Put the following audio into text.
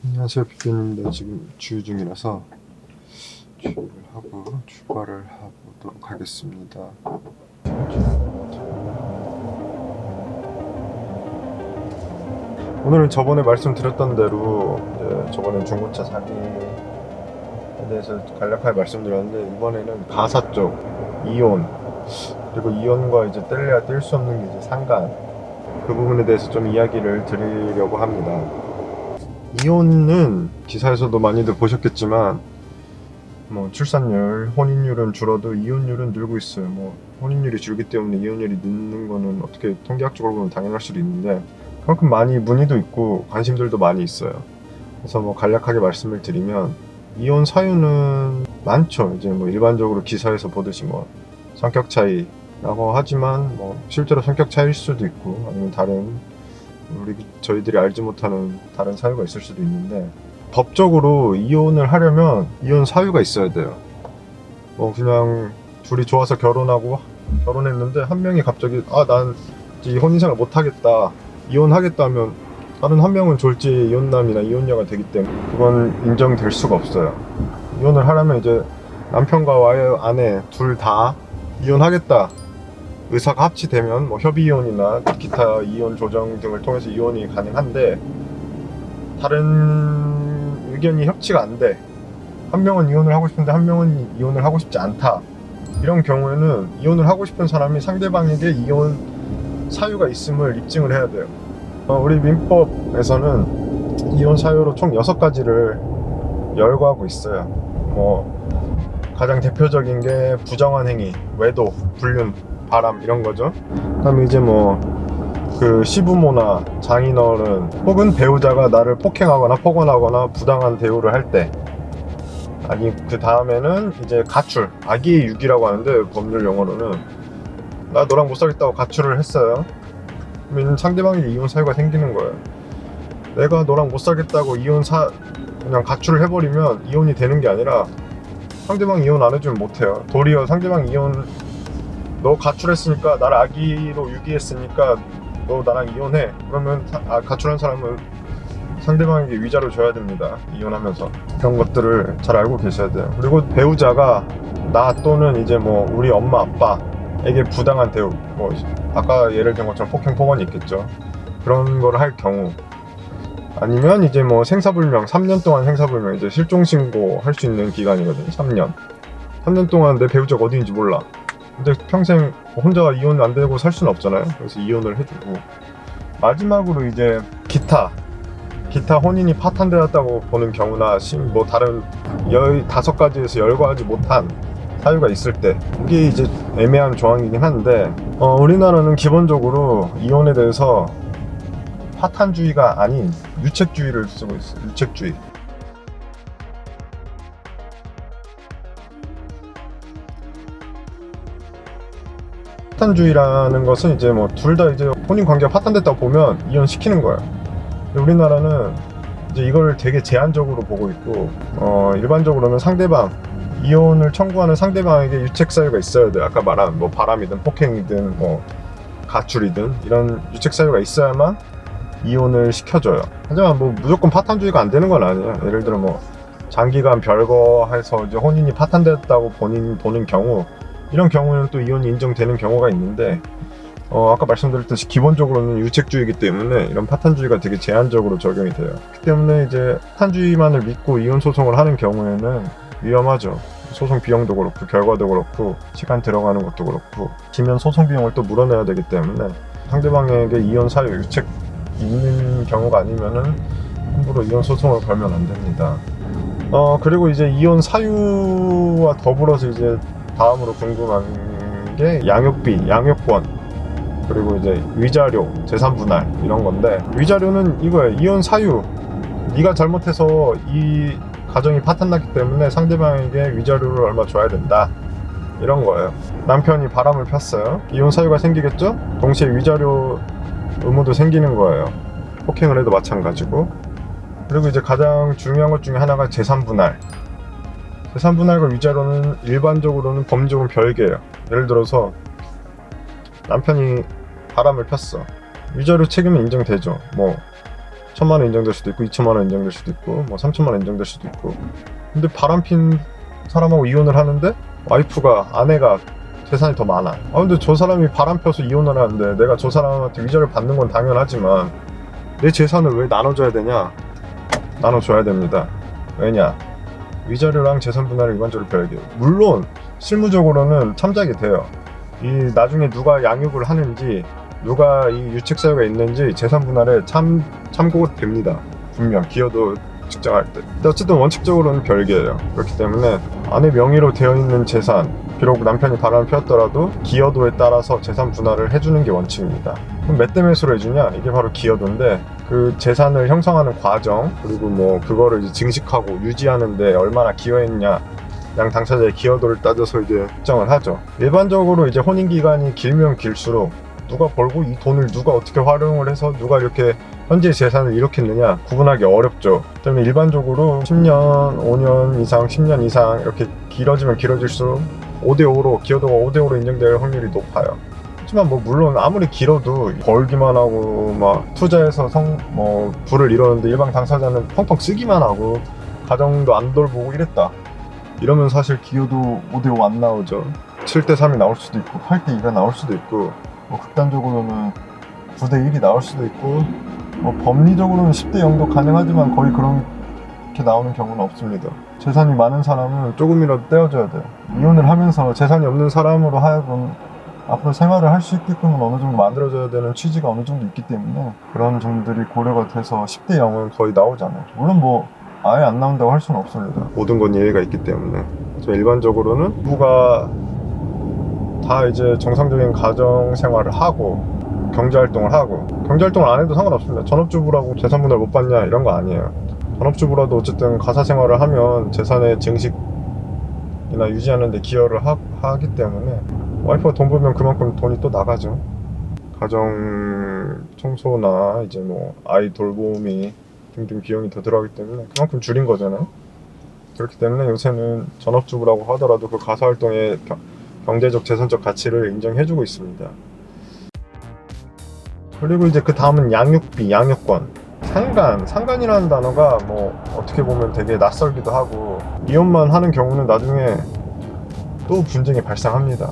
안녕하세요, 비표님입니다. 지금 주유 중이라서 주유를 하고 출발을 해보도록 하겠습니다. 오늘은 저번에 말씀드렸던 대로 저번에 중고차 사기에 대해서 간략하게 말씀드렸는데, 이번에는 가사 쪽 이온, 그리고 이온과 이제 뗄래야 뗄 수 없는 게 이제 상간, 그 부분에 대해서 좀 이야기를 드리려고 합니다. 이온은 기사에서도 많이들 보셨겠지만 출산율, 혼인율은 줄어도 이혼율은 늘고 있어요. 혼인율이 줄기 때문에 이혼율이 늦는 거는 어떻게 통계학적으로 보면 당연할 수도 있는데, 그만큼 많이 문의도 있고 관심들도 많이 있어요. 그래서 간략하게 말씀을 드리면, 이혼 사유는 많죠. 이제 일반적으로 기사에서 보듯이 성격 차이라고 하지만 실제로 성격 차이일 수도 있고, 아니면 다른 저희들이 알지 못하는 다른 사유가 있을 수도 있는데, 법적으로 이혼을 하려면 이혼 사유가 있어야 돼요. 그냥 둘이 좋아서 결혼했는데 한 명이 갑자기 난 이제 혼인생활 못하겠다, 이혼하겠다 하면 다른 한 명은 졸지 이혼남이나 이혼녀가 되기 때문에 그건 인정될 수가 없어요. 이혼을 하려면 이제 남편과 아내 둘 다 이혼하겠다 의사가 합치되면 협의이혼이나 기타 이혼 조정 등을 통해서 이혼이 가능한데, 다른 의견이 협치가 안 돼, 한 명은 이혼을 하고 싶은데 한 명은 이혼을 하고 싶지 않다, 이런 경우에는 이혼을 하고 싶은 사람이 상대방에게 이혼 사유가 있음을 입증을 해야 돼요. 우리 민법에서는 이혼 사유로 총 6가지를 열거하고 있어요. 가장 대표적인 게 부정한 행위, 외도, 불륜, 바람, 이런 거죠. 그다음에 이제 그 시부모나 장인어른 혹은 배우자가 나를 폭행하거나 폭언하거나 부당한 대우를 할 때, 아니 그 다음에는 이제 가출, 악의의 유기라고 하는데 법률 용어로는 나 너랑 못 살겠다고 가출을 했어요. 그러면 상대방에게 이혼 사유가 생기는 거예요. 내가 너랑 못 살겠다고 그냥 가출을 해버리면 이혼이 되는 게 아니라, 상대방 이혼 안 해주면 못해요. 도리어 상대방 너 가출했으니까, 나를 악의로 유기했으니까 너 나랑 이혼해, 그러면 가출한 사람은 상대방에게 위자료 줘야 됩니다. 이혼하면서. 그런 것들을 잘 알고 계셔야 돼요. 그리고 배우자가 나 또는 이제 우리 엄마 아빠에게 부당한 대우, 아까 예를 든 것처럼 폭행 폭언이 있겠죠. 그런 걸 할 경우, 아니면 이제 생사불명, 3년 동안 생사불명, 이제 실종신고 할 수 있는 기간이거든요. 3년 동안 내 배우자가 어디인지 몰라. 근데 평생 혼자 이혼 안 되고 살 수는 없잖아요. 그래서 이혼을 해주고, 마지막으로 이제 기타 혼인이 파탄되었다고 보는 경우나 다른 15가지에서 열거하지 못한 사유가 있을 때, 이게 이제 애매한 조항이긴 한데, 우리나라는 기본적으로 이혼에 대해서 파탄주의가 아닌 유책주의를 쓰고 있어요. 유책주의. 파탄주의라는 것은 이제 둘 다 이제 혼인 관계가 파탄됐다고 보면 이혼시키는 거예요. 근데 우리나라는 이제 이걸 되게 제한적으로 보고 있고, 일반적으로는 이혼을 청구하는 상대방에게 유책 사유가 있어야 돼요. 아까 말한 바람이든 폭행이든 가출이든 이런 유책 사유가 있어야만 이혼을 시켜줘요. 하지만 무조건 파탄주의가 안 되는 건 아니에요. 예를 들어 장기간 별거해서 이제 혼인이 파탄됐다고 본인 보는 경우, 이런 경우는 또 이혼이 인정되는 경우가 있는데, 아까 말씀드렸듯이 기본적으로는 유책주의이기 때문에 이런 파탄주의가 되게 제한적으로 적용이 돼요. 그렇기 때문에 이제 파탄주의만을 믿고 이혼 소송을 하는 경우에는 위험하죠. 소송 비용도 그렇고 결과도 그렇고 시간 들어가는 것도 그렇고, 지면 소송 비용을 또 물어내야 되기 때문에 상대방에게 이혼 사유, 유책 있는 경우가 아니면은 함부로 이혼 소송을 걸면 안 됩니다. 그리고 이제 이혼 사유와 더불어서 이제 다음으로 궁금한 게 양육비, 양육권, 그리고 이제 위자료, 재산 분할, 이런 건데, 위자료는 이거예요. 이혼 사유, 네가 잘못해서 이 가정이 파탄났기 때문에 상대방에게 위자료를 얼마 줘야 된다, 이런 거예요. 남편이 바람을 폈어요. 이혼 사유가 생기겠죠? 동시에 위자료 의무도 생기는 거예요. 폭행을 해도 마찬가지고. 그리고 이제 가장 중요한 것 중에 하나가 재산 분할과 위자료는 일반적으로는 법률적으로 별개예요. 예를 들어서 남편이 바람을 폈어. 위자료 책임은 인정되죠. 1,000만 원 인정될 수도 있고 2,000만 원 인정될 수도 있고 뭐 3,000만 원 인정될 수도 있고. 근데 바람핀 사람하고 이혼을 하는데 와이프가 아내가 재산이 더 많아. 근데 저 사람이 바람 펴서 이혼을 하는데 내가 저 사람한테 위자료를 받는 건 당연하지만 내 재산을 왜 나눠줘야 되냐? 나눠줘야 됩니다. 왜냐? 위자료랑 재산 분할을 일반적으로 별개예요. 물론 실무적으로는 참작이 돼요. 이 나중에 누가 양육을 하는지 누가 이 유책 사유가 있는지 재산 분할에 참고가 됩니다. 분명 기여도 측정할 때. 근데 어쨌든 원칙적으로는 별개예요. 그렇기 때문에 아내 명의로 되어 있는 재산, 비록 남편이 바람을 피웠더라도 기여도에 따라서 재산 분할을 해주는 게 원칙입니다. 그럼 몇 대 몇으로 해주냐? 이게 바로 기여도인데 그 재산을 형성하는 과정 그리고 뭐 그거를 이제 증식하고 유지하는데 얼마나 기여했냐 양 당사자의 기여도를 따져서 이제 측정을 하죠. 일반적으로 이제 혼인 기간이 길면 길수록 누가 벌고 이 돈을 누가 어떻게 활용을 해서 누가 이렇게 현재 재산을 일으켰느냐 구분하기 어렵죠. 때문에 일반적으로 10년, 5년 이상, 10년 이상 이렇게 길어지면 길어질수록 5대5로 기여도가 5대5로 인정될 확률이 높아요. 하지만 뭐 물론 아무리 길어도 벌기만 하고 막 투자해서 부를 이루는데 일반 당사자는 펑펑 쓰기만 하고 가정도 안 돌보고 이랬다. 이러면 사실 기여도 5대5 안 나오죠. 7대3이 나올 수도 있고 8대2가 나올 수도 있고 뭐 극단적으로는 9대1이 나올 수도 있고 뭐 법리적으로는 10대0도 가능하지만 거의 그렇게 나오는 경우는 없습니다. 재산이 많은 사람은 조금이라도 떼어줘야 돼요. 이혼을 하면서 재산이 없는 사람으로 하여금 앞으로 생활을 할 수 있게끔 어느 정도 만들어줘야 되는 취지가 어느 정도 있기 때문에 그런 점들이 고려가 돼서 10대0은 거의 나오지 않아요. 물론 뭐 아예 안 나온다고 할 수는 없습니다. 모든 건 예외가 있기 때문에. 일반적으로는 부부가 다 이제 정상적인 가정 생활을 하고 경제활동을 하고 경제활동을 안 해도 상관없습니다. 전업주부라고 재산 분할 못 받냐 이런 거 아니에요. 전업주부라도 어쨌든 가사 생활을 하면 재산의 증식이나 유지하는 데 기여를 하기 때문에 와이프가 돈 벌면 그만큼 돈이 또 나가죠. 가정 청소나 이제 뭐 아이 돌보미 등등 비용이 더 들어가기 때문에 그만큼 줄인 거잖아요. 그렇기 때문에 요새는 전업주부라고 하더라도 그 가사활동의 경제적 재산적 가치를 인정해주고 있습니다. 그리고 이제 그 다음은 양육비, 양육권. 상간이라는 단어가 뭐 어떻게 보면 되게 낯설기도 하고 이혼만 하는 경우는 나중에 또 분쟁이 발생합니다.